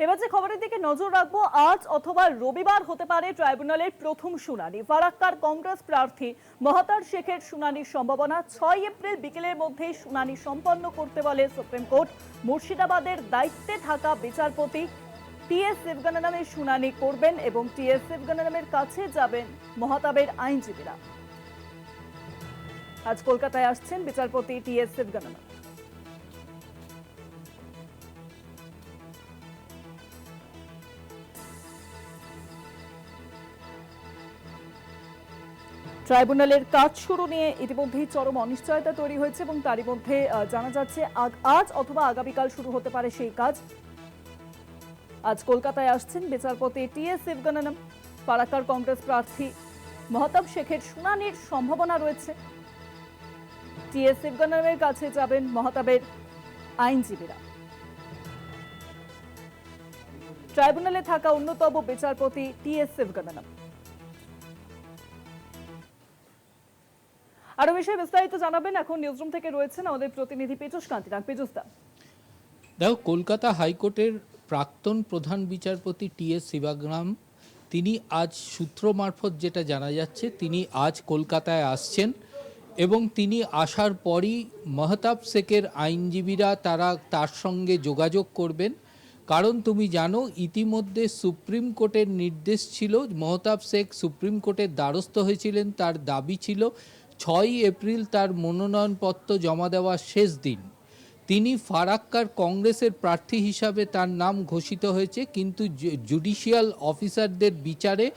এবার যে খবরের দিকে নজর রাখবো, আজ অথবা রবিবার হতে পারে ট্রাইব্যুনালের প্রথম শুনানি। ফারাক্কার কংগ্রেস প্রার্থী মহতার শেখের শুনানির সম্ভাবনা। 6 এপ্রিল বিকেলের মধ্যেই শুনানি সম্পন্ন করতে বলে সুপ্রিম কোর্ট। মুর্শিদাবাদের দায়িত্বে থাকা বিচারপতি টি.এস. শিবগণনামের শুনানি করবেন এবং টি.এস. শিবগণনামের কাছে যাবেন মহতাবের আইনজীবীরা। আজ কলকাতায় আসছেন বিচারপতি টি.এস. শিবগণনাম। ট্রাইব্যুনালের কাজ শুরু নিয়ে ইতিমধ্যেই চরম অনিশ্চয়তা তৈরি হয়েছে এবং তারই মধ্যে জানা যাচ্ছে আজ অথবা আগামীকাল শুরু হতে পারে সেই কাজ। আজ কলকাতায় আসছেন বিচারপতি টি.এস. শিবগণনাম। ফারাক্কার কংগ্রেস প্রার্থী মহতাব শেখের শুনানির সম্ভাবনা রয়েছে। টি.এস. শিবগণনামের কাছে যাবেন মহতাবের আইনজীবীরা। ট্রাইব্যুনালে থাকা অন্যতম বিচারপতি টি.এস. শিবগণনাম। আরো বিষয়ে বিস্তারিত জানাবেন, এখন নিউজরুম থেকে রয়েছেন আমাদের প্রতিনিধি পীযূষ কান্তিনাগ। পীযূষদা, দেখো, কলকাতা হাইকোর্টের প্রাক্তন প্রধান বিচারপতি টি.এস. শিবগণনাম তিনি আজ সূত্র মারফত যেটা জানা যাচ্ছে, তিনি আজ কলকাতায় আসছেন এবং তিনি আসার পরই মহতাব শেখের আইনজীবীরা তার সঙ্গে যোগাযোগ করবেন। কারণ তুমি জানো, ইতিমধ্যে সুপ্রিম কোর্টের নির্দেশ ছিল, মহতাব শেখ সুপ্রিম কোর্টের দ্বারস্থ হয়েছিলেন। তার দাবি ছিল 6 এপ্রিল তার মনোনয়নপত্র জমা দেওয়ার শেষ দিন। তিনি ফারাক্কার কংগ্রেসের প্রার্থী হিসাবে তার নাম ঘোষিত হয়েছে, কিন্তু জুডিশিয়াল অফিসারদের বিচারে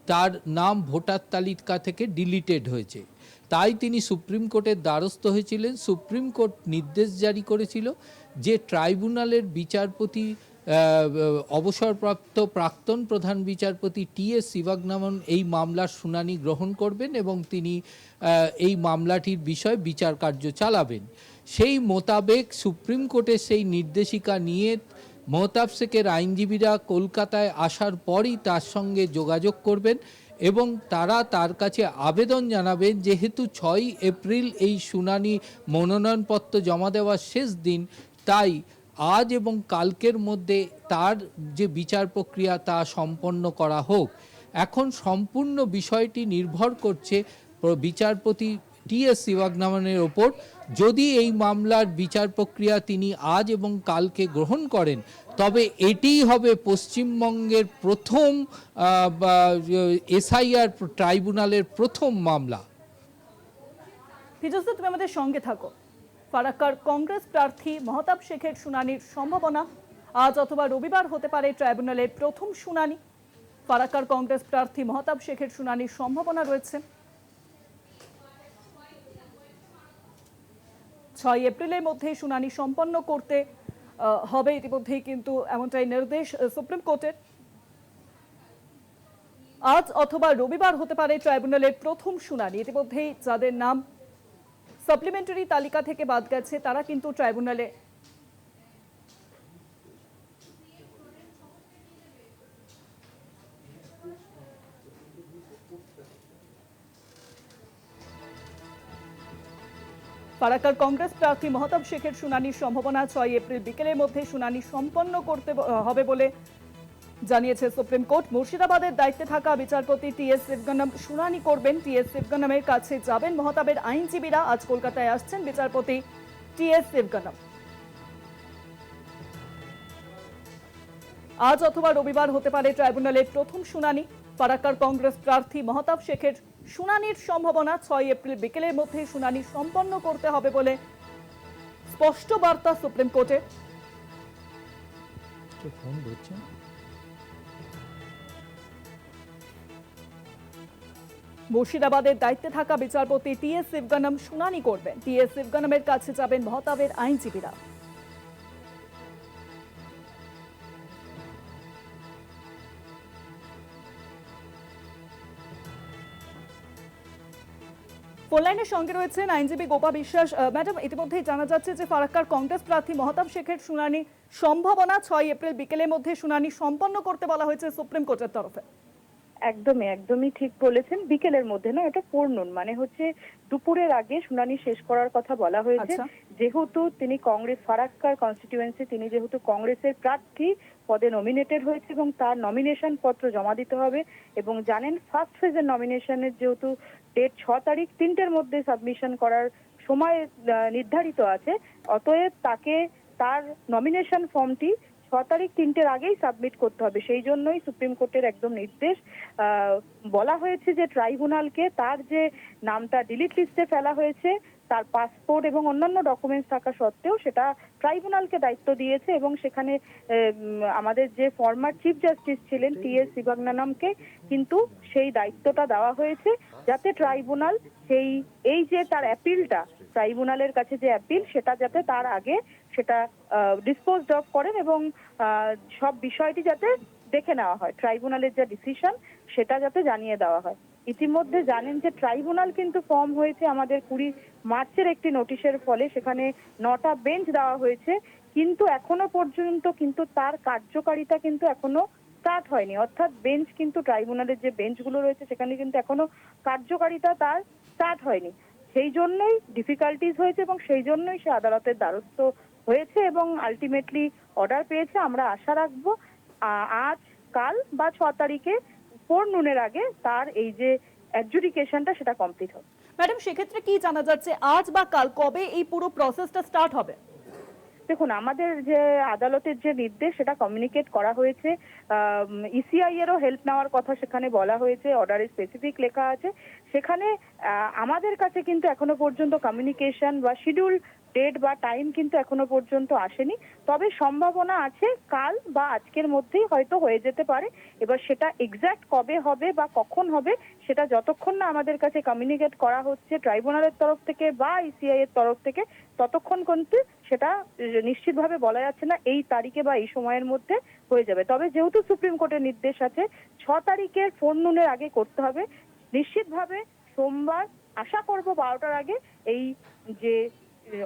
তার নাম ভোটার তালিকা থেকে ডিলিটেড হয়েছে। তাই তিনি সুপ্রিম কোর্টের দ্বারস্থ হয়েছিলেন। সুপ্রিম কোর্ট নির্দেশ জারি করেছিল যে ট্রাইব্যুনালের বিচারপতি অবসরপ্রাপ্ত প্রাক্তন প্রধান বিচারপতি টি.এস. শিবগণনাম এই মামলার শুনানি গ্রহণ করবেন এবং তিনি এই মামলাটির বিষয়ে বিচার কার্য চালাবেন। সেই মোতাবেক সুপ্রিম কোর্টের সেই নির্দেশিকা নিয়ে মহতাব শেখের আইনজীবীরা কলকাতায় আসার পরই তার সঙ্গে যোগাযোগ করবেন এবং তার কাছে আবেদন জানাবেন, যেহেতু 6 এপ্রিল এই শুনানি মনোনয়নপত্র জমা দেওয়ার শেষ দিন, তাই আজ এবং কালকের মধ্যে তার যে বিচার প্রক্রিয়া তা সম্পন্ন করা হোক। এখন সম্পূর্ণ বিষয়টি নির্ভর করছে বিচারপতি টি.এস. শিবগণনামের ওপর। যদি এই মামলার বিচার প্রক্রিয়া তিনি আজ এবং কালকে গ্রহণ করেন, তবে এটিই হবে পশ্চিমবঙ্গের প্রথম এসআইআর ট্রাইব্যুনালের প্রথম মামলা। পীযূষদা, তুমি আমাদের সঙ্গে থাকো। ফারাক্কার কংগ্রেস প্রার্থী মহতাব শেখের শুনানির সম্ভাবনা। আজ অথবা রবিবার হতে পারে ট্রাইব্যুনালের প্রথম শুনানি। ফারাক্কার কংগ্রেস প্রার্থী মহতাব শেখের শুনানির সম্ভাবনা রয়েছে। 6 এপ্রিলের মধ্যে শুনানি সম্পন্ন করতে হবে, ইতিমধ্যেই কিন্তু এমনটাই নির্দেশ সুপ্রিম কোর্টের। আজ অথবা রবিবার হতে পারে ট্রাইব্যুনালের প্রথম শুনানি। ইতিমধ্যেই যাদের নাম সাপ্লিমেন্টারি তালিকা থেকে বাদ গেছে তারা কিন্তু ট্রাইব্যুনালে ফারাক্কার কংগ্রেস প্রার্থী মহতাব শেখের শুনানির সম্ভাবনা। 6 এপ্রিল বিকেলের মধ্যে শুনানি সম্পন্ন করতে হবে বলে জানিয়েছে সুপ্রিম কোর্ট। মুর্শিদাবাদের দায়িত্বে থাকা বিচারপতি টি.এস. শিবগণনাম শুনানি করবেন। টি.এস. শিবগণনামের কাছে যাবেন মহতাবের আইনজীবীরা। আজ কলকাতায় আসছেন বিচারপতি টি.এস. শিবগণনাম। আজ অথবা রবিবার হতে পারে ট্রাইব্যুনালের প্রথম শুনানি। ফারাক্কার কংগ্রেস প্রার্থী মহতাব শেখের শুনানির সম্ভাবনা। 6 এপ্রিল বিকেলের মধ্যে শুনানি সম্পন্ন করতে হবে বলে স্পষ্ট বার্তা সুপ্রিম কোর্টের। মুর্শিদাবাদের দায়িত্বে থাকা বিচারপতি টি.এস. শিবগণনাম শুনানি করবেন। টি.এস. শিবগণনামের কাছে যাবেন মহতাবের আইনজীবীরা। ফোনলাইনের সঙ্গে রয়েছেন আইনজীবী গোপা বিশ্বাস। ম্যাডাম, ইতিমধ্যেই জানা যাচ্ছে যে ফারাক্কার কংগ্রেস প্রার্থী মহতাব শেখের শুনানি সম্ভাবনা। 6 এপ্রিল বিকেলের মধ্যে শুনানি সম্পন্ন করতে বলা হয়েছে সুপ্রিম কোর্টের তরফে। একদমই একদমই ঠিক বলেছেন। বিকেলের মধ্যে না, এটা ফোরনুন, মানে হচ্ছে দুপুরের আগে শুনানি শেষ করার কথা বলা হয়েছে। আচ্ছা। যেহেতু তিনি কংগ্রেস ফারাক্কার কনস্টিটিউয়েন্সি, তিনি যেহেতু কংগ্রেসের প্রার্থী পদে নমিনেটেড হয়েছে এবং তার নমিনেশন পত্র জমা দিতে হবে, এবং জানেন ফার্স্ট ফেজের নমিনেশনের যেহেতু ডেট 6 তারিখ, 3টের মধ্যে সাবমিশন করার সময় নির্ধারিত আছে, অতএব তাকে তার নমিনেশন ফর্মটি 6 তারিখ 3টের আগেই সাবমিট করতে হবে। সেই জন্যই সুপ্রিম কোর্টের একদম নির্দেশ, বলা হয়েছে যে ট্রাইব্যুনালকে তার যে নামটা ডিলিট লিস্টে ফেলা হয়েছে, তার পাসপোর্ট এবং অন্যান্য ডকুমেন্টস থাকা সত্ত্বেও সেটা ট্রাইব্যুনালকে দায়িত্ব দিয়েছে, এবং সেখানে আমাদের যে ফর্মার চিফ জাস্টিস ছিলেন টি.এস. শিবজ্ঞানমকে কিন্তু সেই দায়িত্বটা দেওয়া হয়েছে, যাতে ট্রাইব্যুনাল এই যে তার অ্যাপিলটা, ট্রাইব্যুনালের কাছে যে অ্যাপিল, সেটা যাতে তার আগে সেটা ডিসপোজড অফ করেন, এবং সব বিষয়টি যাতে দেখে নেওয়া হয়, ট্রাইব্যুনালের যে ডিসিশন সেটা যাতে জানিয়ে দেওয়া হয়। ইতিমধ্যে জানেন যে ট্রাইব্যুনাল কিন্তু ফর্ম হয়েছে আমাদের 20 মার্চের একটি নোটিশের ফলে, সেখানে 9টা বেঞ্চ দেওয়া হয়েছে, কিন্তু এখনো পর্যন্ত কিন্তু তার কার্যকারিতা কিন্তু এখনো স্টার্ট হয়নি। অর্থাৎ বেঞ্চ কিন্তু, ট্রাইব্যুনালের যে বেঞ্চগুলো রয়েছে সেখানে কিন্তু এখনো কার্যকারিতা তার স্টার্ট হয়নি। সেই জন্যই ডিফিকাল্টিজ হয়েছে এবং সেই জন্যই সে আদালতের দ্বারস্থ হয়েছে এবং আলটিমেটলি অর্ডার পেয়েছে। আমরা আশা রাখবো আজ, কাল বা 6 তারিখে ফোরনুনের আগে তার এই যে অ্যাডজুডিকেশনটা সেটা কমপ্লিট হবে। ম্যাডাম, সেক্ষেত্রে কি জানা যাচ্ছে আজ বা কাল কবে এই পুরো প্রসেসটা স্টার্ট হবে? দেখুন, আমাদের যে আদালতের যে নির্দেশ সেটা কমিউনিকেট করা হয়েছে, ইসিআই এরও হেল্প নেওয়ার কথা সেখানে বলা হয়েছে, অর্ডারে স্পেসিফিক লেখা আছে। সেখানে আমাদের কাছে কিন্তু এখনো পর্যন্ত কমিউনিকেশন বা শিডিউল ডেট বা টাইম কিন্তু এখনো পর্যন্ত আসেনি। তবে সম্ভাবনা আছে কাল বা আজকের মধ্যেই হয়তো হয়ে যেতে পারে। এবার সেটা এক্স্যাক্ট কবে হবে বা কখন হবে সেটা যতক্ষণ না আমাদের কাছে কমিউনিকেট করা হচ্ছে ট্রাইব্যুনালের তরফ থেকে বা ইসিআই এর তরফ থেকে, ততক্ষণ কিন্তু সেটা নিশ্চিতভাবে বলা যাচ্ছে না এই তারিখে বা এই সময়ের মধ্যে হয়ে যাবে। তবে যেহেতু সুপ্রিম কোর্টের নির্দেশ আছে 6 তারিখের ফোরনুনের আগে করতে হবে, নিশ্চিতভাবে সোমবার আশা করব 12টার আগে এই যে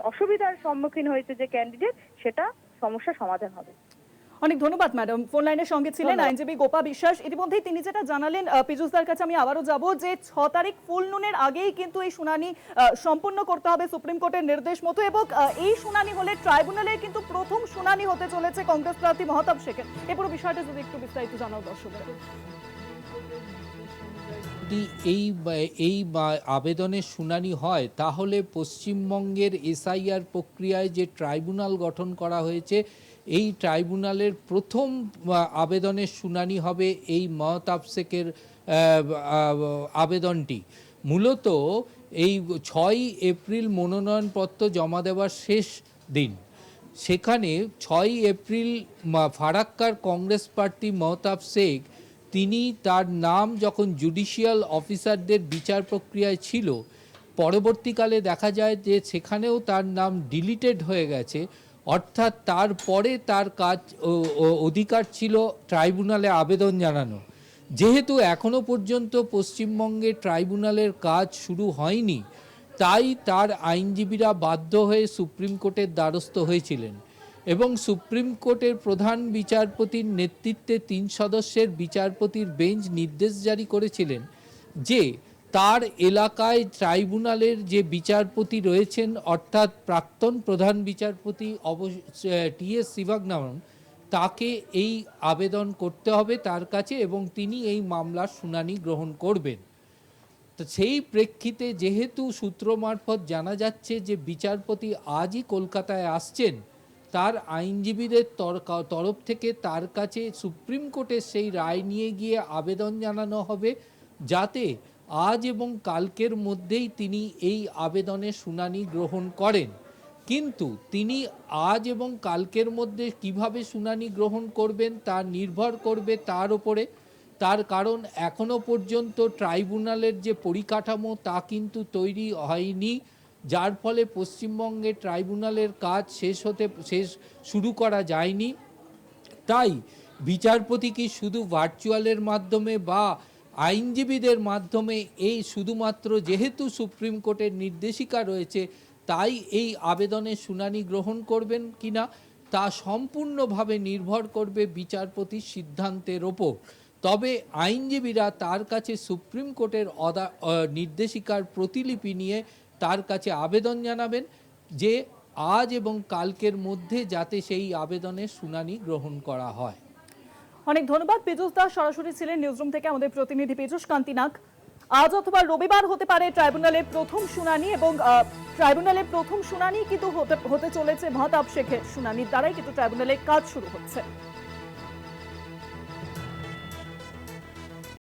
অসুবিধার সম্মুখীন হয়েছে যে ক্যান্ডিডেট, সেটা সমস্যা সমাধান হবে। অনেক ধন্যবাদ ম্যাডাম। ফোন লাইনের সঙ্গে ছিলেন ধন্যবাদ। আইনজীবী গোপা বিশ্বাস। ইতিমধ্যেই তিনি যেটা জানালেন, পীযূষদার কাছে আমি আবারও যাব, যে 6 তারিখ ফুল নুনের আগেই কিন্তু এই শুনানি সম্পন্ন করতে হবে সুপ্রিম কোর্টের নির্দেশ মতো, এবং এই শুনানি হলে ট্রাইব্যুনালের কিন্তু প্রথম শুনানি হতে চলেছে কংগ্রেস প্রার্থী মহতাব শেখের। এই পুরো বিষয়টা যদি একটু বিস্তারিত জানাও দর্শকদের। যদি এই আবেদনের শুনানি হয়, তাহলে পশ্চিমবঙ্গের এসআইআর প্রক্রিয়ায় যে ট্রাইব্যুনাল গঠন করা হয়েছে, এই ট্রাইব্যুনালের প্রথম আবেদনের শুনানি হবে এই মহতাব শেখের আবেদনটি। মূলত এই 6 এপ্রিল মনোনয়নপত্র জমা দেওয়ার শেষ দিন। সেখানে 6 এপ্রিল ফারাক্কার কংগ্রেস প্রার্থী মহতাব শেখ, তিনি তার নাম যখন জুডিশিয়াল অফিসারদের বিচার প্রক্রিয়ায় ছিল, পরবর্তীকালে দেখা যায় যে সেখানেও তার নাম ডিলিটেড হয়ে গেছে। অর্থাৎ তারপরে তার কাজ অধিকার ছিল ট্রাইব্যুনালে আবেদন জানানো। যেহেতু এখনো পর্যন্ত পশ্চিমবঙ্গে ট্রাইব্যুনালের কাজ শুরু হয়নি, তাই তার আইনজীবীরা বাধ্য হয়ে সুপ্রিম কোর্টের দ্বারস্থ হয়েছিলেন, এবং সুপ্রিম কোর্টের প্রধান বিচারপতির নেতৃত্বে 3 সদস্যের বিচারপতির বেঞ্চ নির্দেশ জারি করেছিলেন যে তার এলাকায় ট্রাইব্যুনালের যে বিচারপতি রয়েছেন, অর্থাৎ প্রাক্তন প্রধান বিচারপতি টি.এস. শিবজ্ঞানম, তাকে এই আবেদন করতে হবে তার কাছে, এবং তিনি এই মামলার শুনানি গ্রহণ করবেন। তো সেই প্রেক্ষিতে যেহেতু সূত্র মারফত জানা যাচ্ছে যে বিচারপতি আজই কলকাতায় আসছেন, তার আইনজীবীদের তরফ থেকে তার কাছে সুপ্রিম কোর্টের সেই রায় নিয়ে গিয়ে আবেদন জানানো হবে, যাতে আজ এবং কালকের মধ্যেই তিনি এই আবেদনের শুনানি গ্রহণ করেন। কিন্তু তিনি আজ এবং কালকের মধ্যে কিভাবে শুনানি গ্রহণ করবেন তা নির্ভর করবে তার উপরে। তার কারণ এখনো পর্যন্ত ট্রাইব্যুনালের যে পরিকাঠামো তা কিন্তু তৈরি হয়নি, যার ফলে পশ্চিমবঙ্গে ট্রাইব্যুনালের কাজ শুরু করা যায়নি। তাই বিচারপতি কি শুধু ভার্চুয়ালের মাধ্যমে বা আইনজীবীদের মাধ্যমে, এই শুধুমাত্র যেহেতু সুপ্রিম কোর্টের নির্দেশিকা রয়েছে তাই এই আবেদনের শুনানি গ্রহণ করবেন কিনা, তা সম্পূর্ণভাবে নির্ভর করবে বিচারপতির সিদ্ধান্তের ওপর। তবে আইনজীবীরা তার কাছে সুপ্রিম কোর্টের নির্দেশিকার প্রতিলিপি নিয়ে তার কাছে আবেদন জানাবেন যে আজ এবং কালকের মধ্যে যাতে সেই আবেদনের শুনানি গ্রহণ করা হয়। অনেক ধন্যবাদ পীযূষ দাস, সরাসরি ছিলেন নিউজরুম থেকে আমাদের প্রতিনিধি পীযূষ কান্তি নাগ। আজ অথবা রবিবার হতে পারে ট্রাইব্যুনালের প্রথম শুনানি, এবং ট্রাইব্যুনালের প্রথম শুনানি কিন্তু হতে চলেছে মহতাব শেখের শুনানির দ্বারাই কিন্তু ট্রাইব্যুনালের কাজ শুরু হচ্ছে।